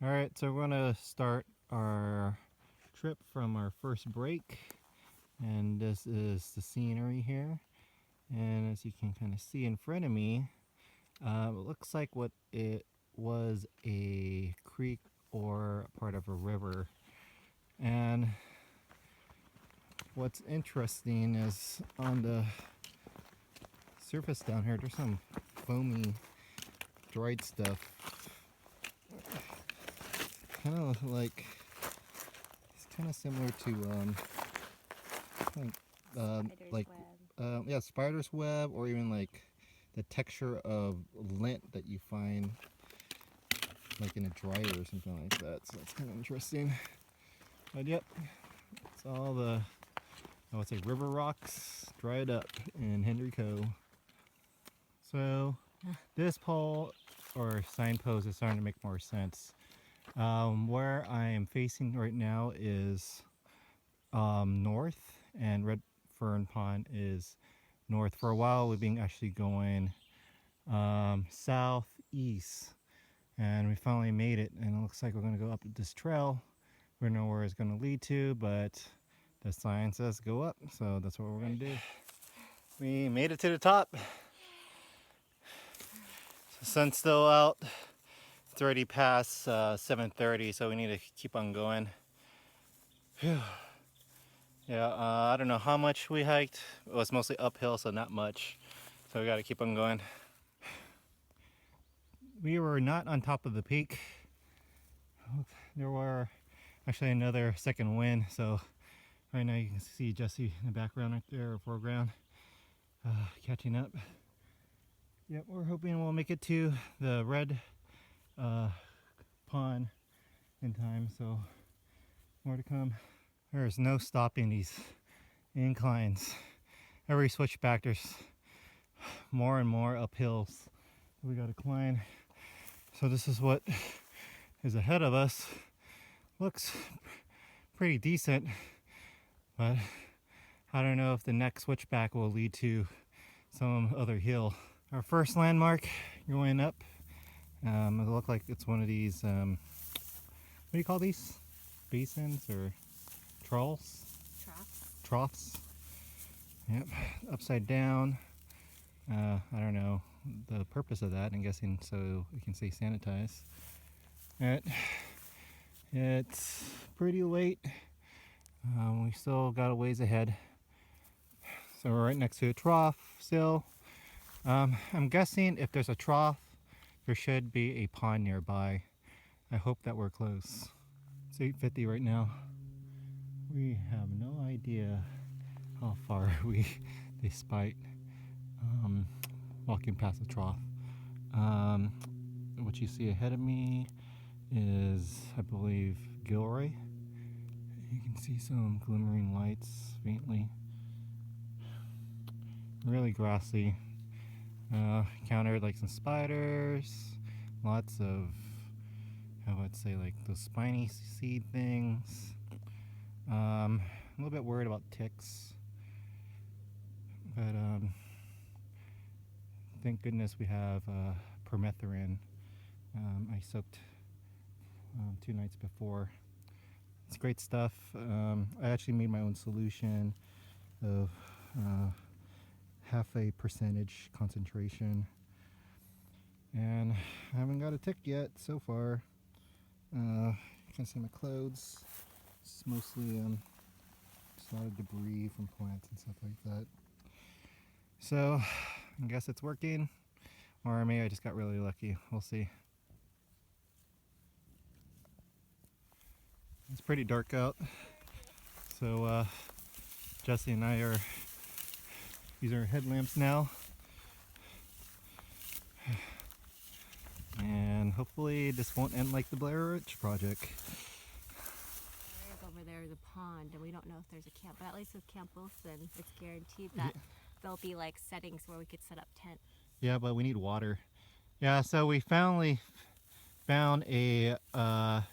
Alright, so we're going to start our trip from our first break. And this is the scenery here. And as you can kind of see in front of me, it looks like what it was a creek or part of a river. And what's interesting is on the surface down here, there's some foamy, dried stuff. Kind of like, it's kind of similar to yeah, spider's web, or even like the texture of lint that you find like in a dryer or something like that. So that's kind of interesting. But yep, it's all the, I would say, river rocks dried up in Henry Coe. So this pole or signpost is starting to make more sense. Where I am facing right now is north, and Red Fern Pond is north. For a while we've been actually going southeast, and we finally made it, and it looks like we're going to go up this trail. We don't know where it's going to lead to, but the sign says go up, so that's what we're going to do. We made it to the top. The sun's still out. It's already past 7:30, so we need to keep on going. Whew. Yeah, I don't know how much we hiked. It was mostly uphill, so not much. So we got to keep on going. We were not on top of the peak. There were actually another second wind, so right now you can see Jesse in the background right there, or foreground, catching up. Yep, we're hoping we'll make it to the red pond in time, so more to come. There's no stopping these inclines. Every switchback there's more and more uphills we gotta climb. So this is what is ahead of us. Looks pretty decent, but I don't know if the next switchback will lead to some other hill. Our first landmark going up, it looked like it's one of these, what do you call these? Basins or troughs? Troughs. Yep, upside down. I don't know the purpose of that. I'm guessing so we can say sanitize. It's pretty late. We still got a ways ahead. So we're right next to a trough still. I'm guessing if there's a trough, there should be a pond nearby. I hope that we're close. It's 8:50 right now. We have no idea how far we despite walking past the trough. What you see ahead of me is, I believe, Gilroy. You can see some glimmering lights faintly. Really grassy. Encountered like some spiders, lots of, I would say, like those spiny seed things. I'm a little bit worried about ticks, but thank goodness we have permethrin. I soaked 2 nights before. It's great stuff. I actually made my own solution of half a percentage concentration, and I haven't got a tick yet so far. You can see my clothes. It's mostly just a lot of debris from plants and stuff like that. So I guess it's working, or maybe I just got really lucky. We'll see. It's pretty dark out, so Jesse and I are using our headlamps now, and hopefully this won't end like the Blair Witch Project. There's over there the pond, and we don't know if there's a camp, but at least with Camp Wilson, it's guaranteed that there'll be like settings where we could set up tent. Yeah, but we need water. Yeah, so we finally found a I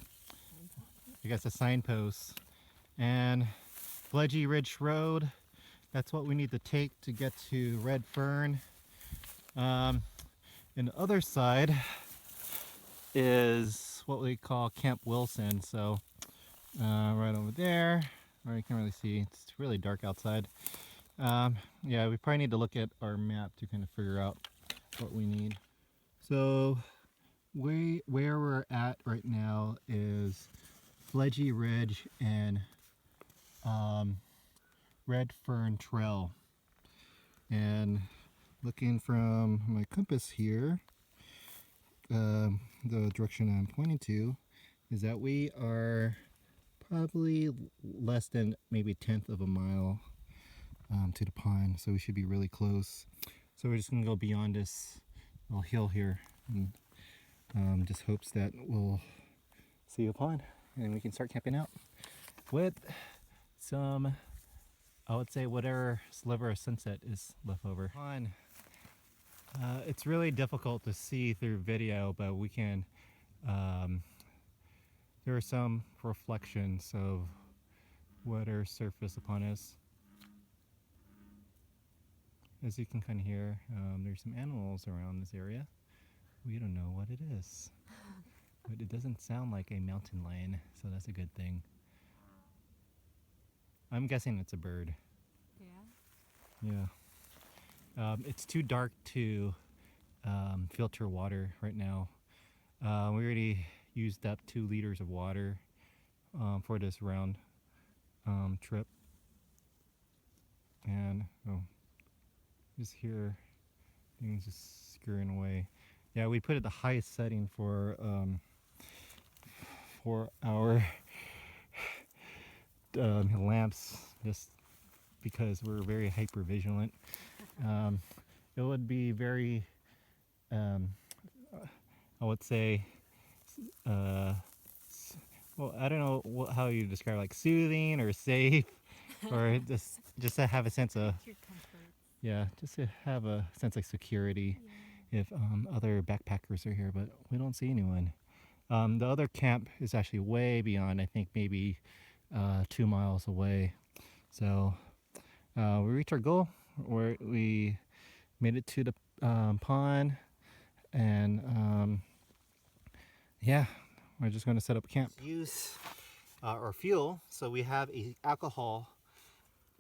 guess a signpost, and Ledgy Ridge Road, that's what we need to take to get to Red Fern. And the other side is is what we call Camp Wilson. So right over there, or you can't really see, it's really dark outside. Yeah, we probably need to look at our map to kind of figure out what we need. So where we're at right now is Fledgy Ridge and Red Fern Trail. And looking from my compass here, the direction I'm pointing to is that we are probably less than maybe 1/10 of a mile to the pond, so we should be really close. So we're just gonna go beyond this little hill here and just hopes that we'll see a pond and we can start camping out with some, I would say, whatever sliver of sunset is left over. It's really difficult to see through video, but we can, there are some reflections of water surface upon us. As you can kind of hear, there's some animals around this area. We don't know what it is, but it doesn't sound like a mountain lion, so that's a good thing. I'm guessing it's a bird. Yeah. It's too dark to filter water right now. We already used up 2 liters of water for this round trip. And just here, things just scurrying away. Yeah, we put it the highest setting for our lamps, just because we're very hyper vigilant. It would be very, I would say, well, I don't know how you describe, like soothing or safe, or just to have a sense of, yeah, just to have a sense of security if other backpackers are here, but we don't see anyone. The other camp is actually way beyond, I think maybe 2 miles away. So we reached our goal, where we made it to the pond, and yeah, we're just going to set up camp. Use our fuel, so we have a alcohol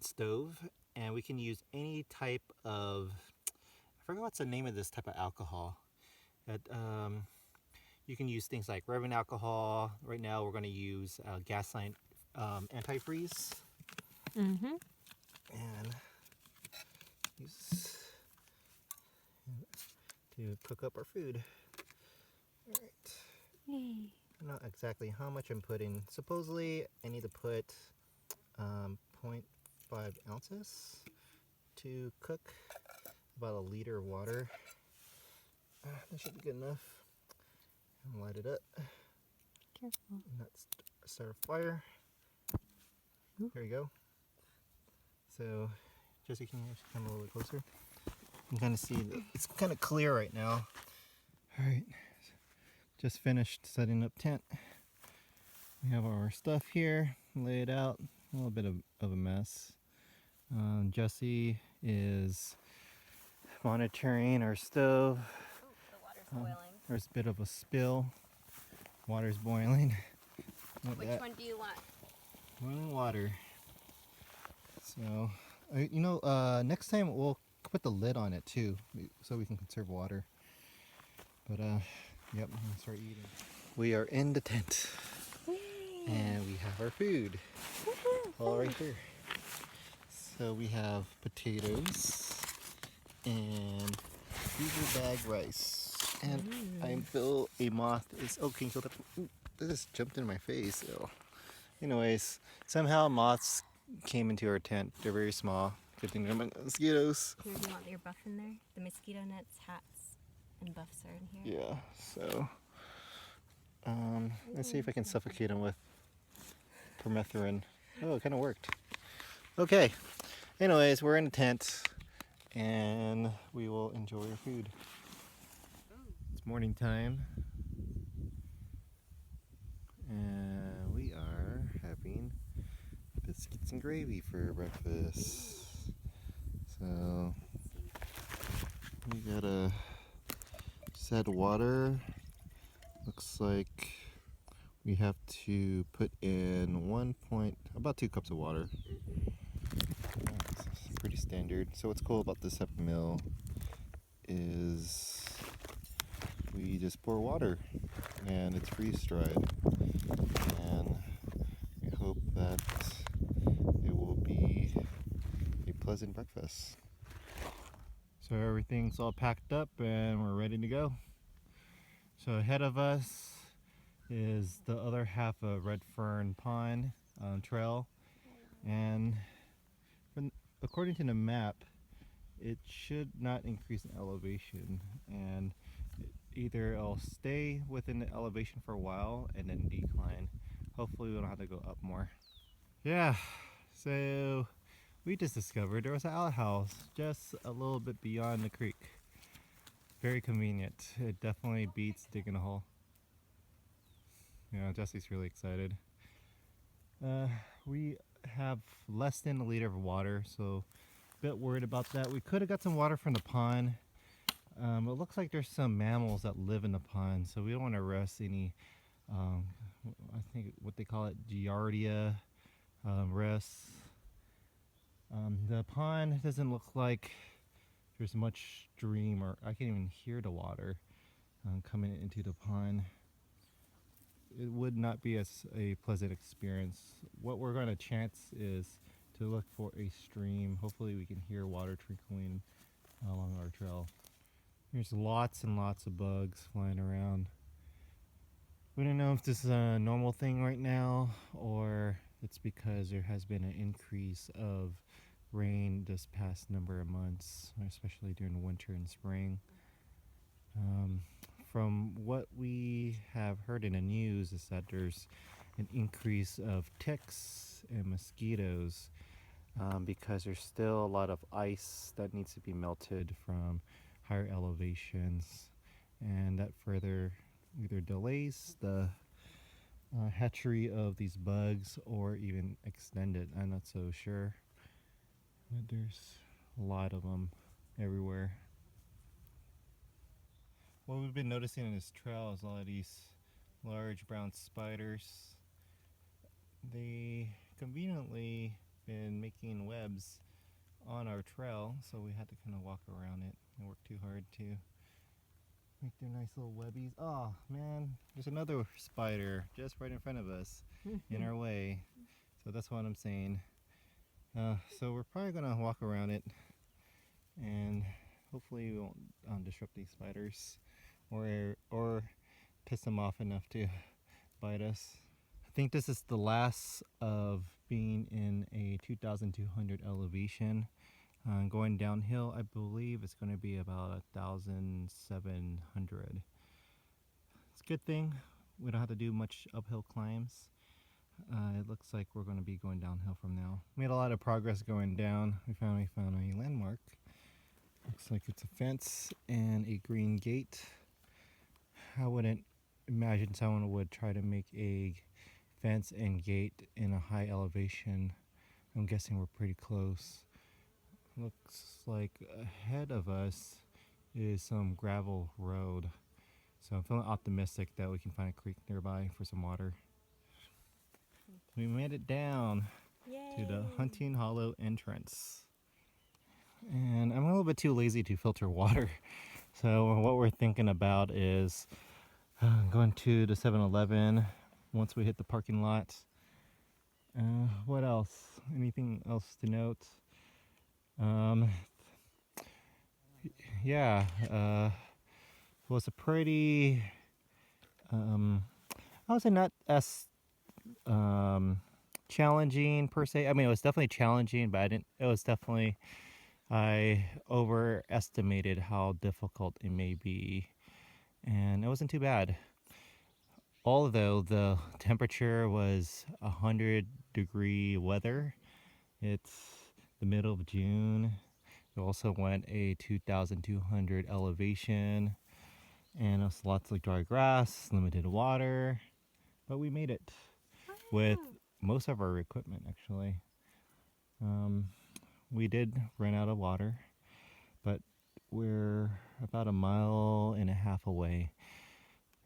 stove, and we can use any type of, I forget what's the name of this type of alcohol. That you can use things like rubbing alcohol. Right now we're going to use gasoline antifreeze. Mm-hmm. And use to cook up our food. All right. Yay. Not exactly how much I'm putting. Supposedly I need to put 0.5 ounces to cook about 1 liter of water. That should be good enough. And light it up. Careful. And that's start a fire. Ooh. There you go. So, Jesse, can you come a little bit closer? You can kind of see that it's kind of clear right now. All right, just finished setting up tent. We have our stuff here laid out. A little bit of a mess. Jesse is monitoring our stove. Ooh, the water's boiling. There's a bit of a spill. Water's boiling. Which one do you want? Boiling water. So, next time we'll put the lid on it too, so we can conserve water. But yep, I'm gonna start eating. We are in the tent, and we have our food all right here. So we have potatoes and freezer bag rice, and I feel a moth is can kill that. That just jumped in my face. Ew. Anyways, somehow moths came into our tent. They're very small. Good thing they're mosquitoes. Here, do you want your buff in there? The mosquito nets, hats, and buffs are in here. Yeah, so let's see if I can suffocate them with permethrin. Oh, it kind of worked. Okay, anyways, we're in a tent, and we will enjoy our food. It's morning time, and we are having biscuits and gravy for breakfast. So we got a set water. Looks like we have to put in about 2 cups of water. It's pretty standard. So what's cool about this type of mill is we just pour water and it's freeze dried, and we hope that it will be a pleasant breakfast. So everything's all packed up and we're ready to go. So ahead of us is the other half of Red Fern Pond Trail, and according to the map, it should not increase in elevation, and either it'll stay within the elevation for a while and then decline. Hopefully we don't have to go up more. Yeah, so we just discovered there was an outhouse just a little bit beyond the creek. Very convenient. It definitely beats digging a hole. Yeah, Jesse's really excited. We have less than a liter of water, so a bit worried about that. We could have got some water from the pond. It looks like there's some mammals that live in the pond, so we don't want to risk any, I think what they call it, giardia risks. The pond doesn't look like there's much stream, or I can't even hear the water coming into the pond. It would not be a pleasant experience. What we're going to chance is to look for a stream. Hopefully we can hear water trickling along our trail. There's lots and lots of bugs flying around. We don't know if this is a normal thing right now or it's because there has been an increase of rain this past number of months, especially during the winter and spring. From what we have heard in the news is that there's an increase of ticks and mosquitoes because there's still a lot of ice that needs to be melted from higher elevations, and that further either delays the hatchery of these bugs or even extend it. I'm not so sure, but there's a lot of them everywhere. What we've been noticing in this trail is a lot of these large brown spiders. They conveniently been making webs on our trail, so we had to kind of walk around it and work too hard to make their nice little webbies. Oh man, there's another spider just right in front of us in our way. So that's what I'm saying. So we're probably gonna walk around it and hopefully we won't disrupt these spiders or piss them off enough to bite us. I think this is the last of being in a 2,200 elevation. Going downhill, I believe it's going to be about 1,700. It's a good thing we don't have to do much uphill climbs. It looks like we're going to be going downhill from now. Made a lot of progress going down. We finally found a landmark. Looks like it's a fence and a green gate. I wouldn't imagine someone would try to make a fence and gate in a high elevation. I'm guessing we're pretty close. Looks like ahead of us is some gravel road. So I'm feeling optimistic that we can find a creek nearby for some water. We made it down to the Hunting Hollow entrance. And I'm a little bit too lazy to filter water. So what we're thinking about is going to the 7-Eleven once we hit the parking lot. What else? Anything else to note? Yeah, it was a pretty, I would say not as challenging per se. I mean, it was definitely challenging, but I overestimated how difficult it may be, and it wasn't too bad. Although the temperature was 100-degree weather, it's the middle of June. We also went a 2,200 elevation, and it was lots of dry grass, limited water, but we made it with most of our equipment actually. We did run out of water, but we're about 1.5 miles away.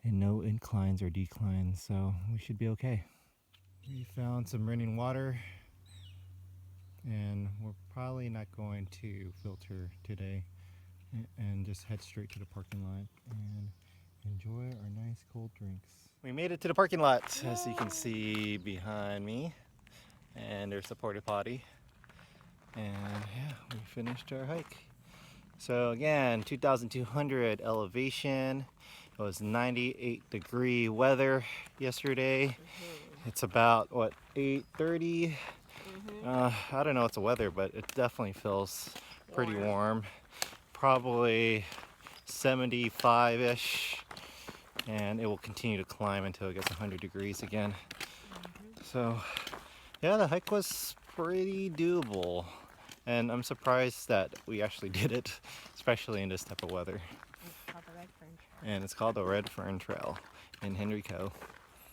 and no inclines or declines, so we should be okay. We found some running water, and we're probably not going to filter today and just head straight to the parking lot and enjoy our nice cold drinks. We made it to the parking lot, as you can see behind me, and there's the porta potty, and yeah, we finished our hike. So again, 2,200 elevation. It was 98-degree weather yesterday. It's about, what, 8:30? I don't know what's the weather, but it definitely feels pretty warm. Probably 75-ish. And it will continue to climb until it gets 100 degrees again. So, yeah, the hike was pretty doable. And I'm surprised that we actually did it, especially in this type of weather. It's called the Red Fern Trail. And it's called the Red Fern Trail in Henry Coe.